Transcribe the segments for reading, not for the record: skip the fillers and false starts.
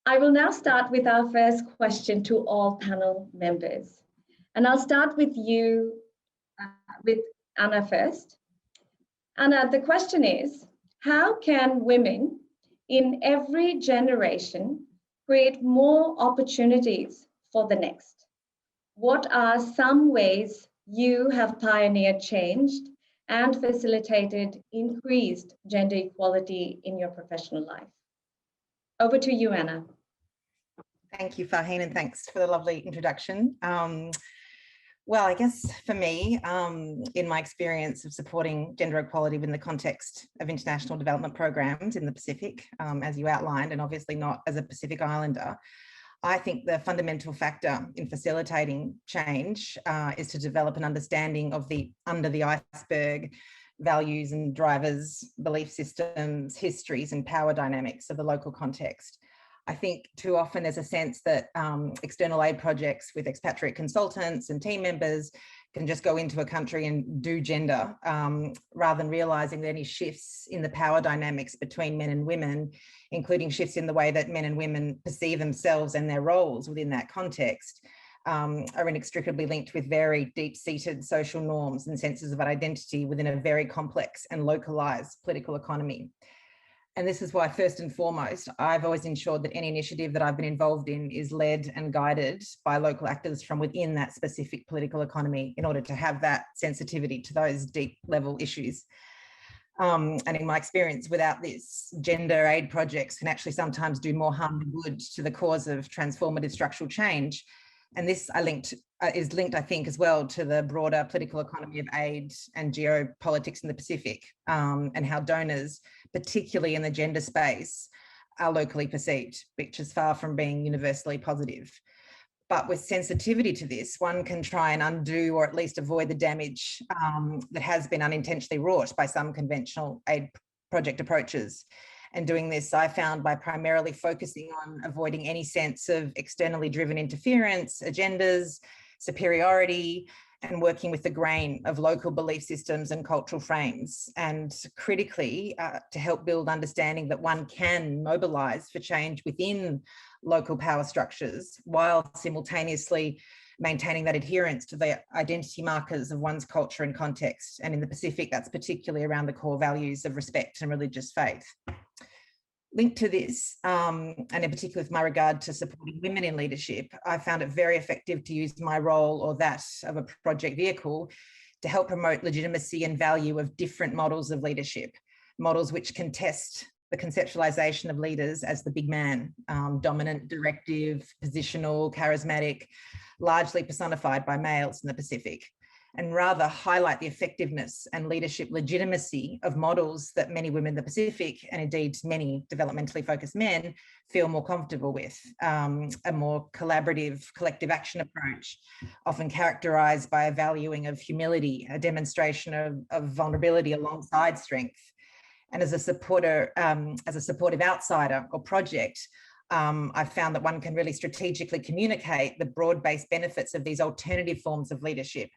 I will now start with our first question to all panel members. And I'll start with you, with Anna first. Anna, the question is, how can women in every generation create more opportunities for the next? What are some ways you have pioneered change and facilitated increased gender equality in your professional life? Over to you, Anna. Thank you, Farheen, and thanks for the lovely introduction. Well, I guess for me, in my experience of supporting gender equality within the context of international development programs in the Pacific, as you outlined, and obviously not as a Pacific Islander, I think the fundamental factor in facilitating change is to develop an understanding of the under the iceberg values and drivers, belief systems, histories and power dynamics of the local context. I think too often there's a sense that external aid projects with expatriate consultants and team members can just go into a country and do gender, rather than realising that any shifts in the power dynamics between men and women, including shifts in the way that men and women perceive themselves and their roles within that context, are inextricably linked with very deep-seated social norms and senses of identity within a very complex and localised political economy. And this is why, first and foremost, I've always ensured that any initiative that I've been involved in is led and guided by local actors from within that specific political economy in order to have that sensitivity to those deep level issues. And in my experience, without this, gender aid projects can actually sometimes do more harm than good to the cause of transformative structural change. And this is linked, I think, as well to the broader political economy of aid and geopolitics in the Pacific, and how donors, particularly in the gender space, are locally perceived, which is far from being universally positive. But with sensitivity to this, one can try and undo or at least avoid the damage that has been unintentionally wrought by some conventional aid project approaches. And doing this, I found, by primarily focusing on avoiding any sense of externally driven interference, agendas, superiority, and working with the grain of local belief systems and cultural frames. And critically, to help build understanding that one can mobilise for change within local power structures while simultaneously maintaining that adherence to the identity markers of one's culture and context. And in the Pacific, that's particularly around the core values of respect and religious faith. Linked to this, and in particular with my regard to supporting women in leadership, I found it very effective to use my role or that of a project vehicle to help promote legitimacy and value of different models of leadership, models which contest the conceptualization of leaders as the big man, dominant, directive, positional, charismatic, largely personified by males in the Pacific, and rather highlight the effectiveness and leadership legitimacy of models that many women in the Pacific, and indeed many developmentally focused men, feel more comfortable with. A more collaborative, collective action approach, often characterized by a valuing of humility, a demonstration of vulnerability alongside strength. And as a supporter, as a supportive outsider or project, I've found that one can really strategically communicate the broad-based benefits of these alternative forms of leadership,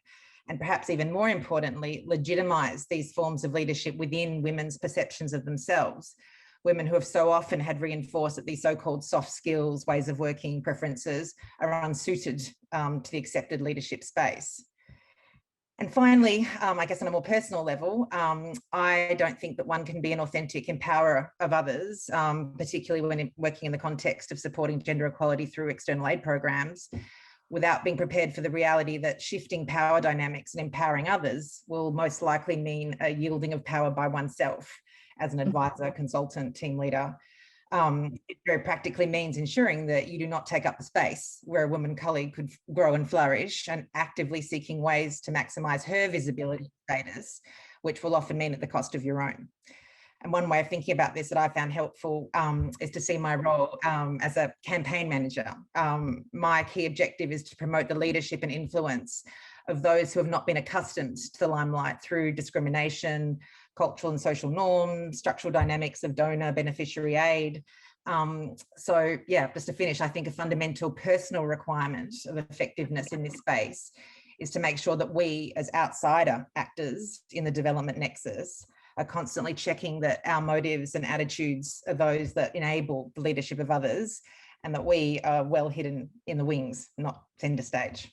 and perhaps even more importantly, legitimise these forms of leadership within women's perceptions of themselves. Women who have so often had reinforced that these so-called soft skills, ways of working, preferences are unsuited to the accepted leadership space. And finally, I guess on a more personal level, I don't think that one can be an authentic empowerer of others, particularly when working in the context of supporting gender equality through external aid programs, without being prepared for the reality that shifting power dynamics and empowering others will most likely mean a yielding of power by oneself as an advisor, consultant, team leader. It very practically means ensuring that you do not take up the space where a woman colleague could grow and flourish, and actively seeking ways to maximise her visibility status, which will often mean at the cost of your own. And one way of thinking about this that I found helpful is to see my role as a campaign manager. My key objective is to promote the leadership and influence of those who have not been accustomed to the limelight through discrimination, cultural and social norms, structural dynamics of donor beneficiary aid. So yeah, just to finish, I think a fundamental personal requirement of effectiveness in this space is to make sure that we as outsider actors in the development nexus are constantly checking that our motives and attitudes are those that enable the leadership of others, and that we are well hidden in the wings, not centre stage.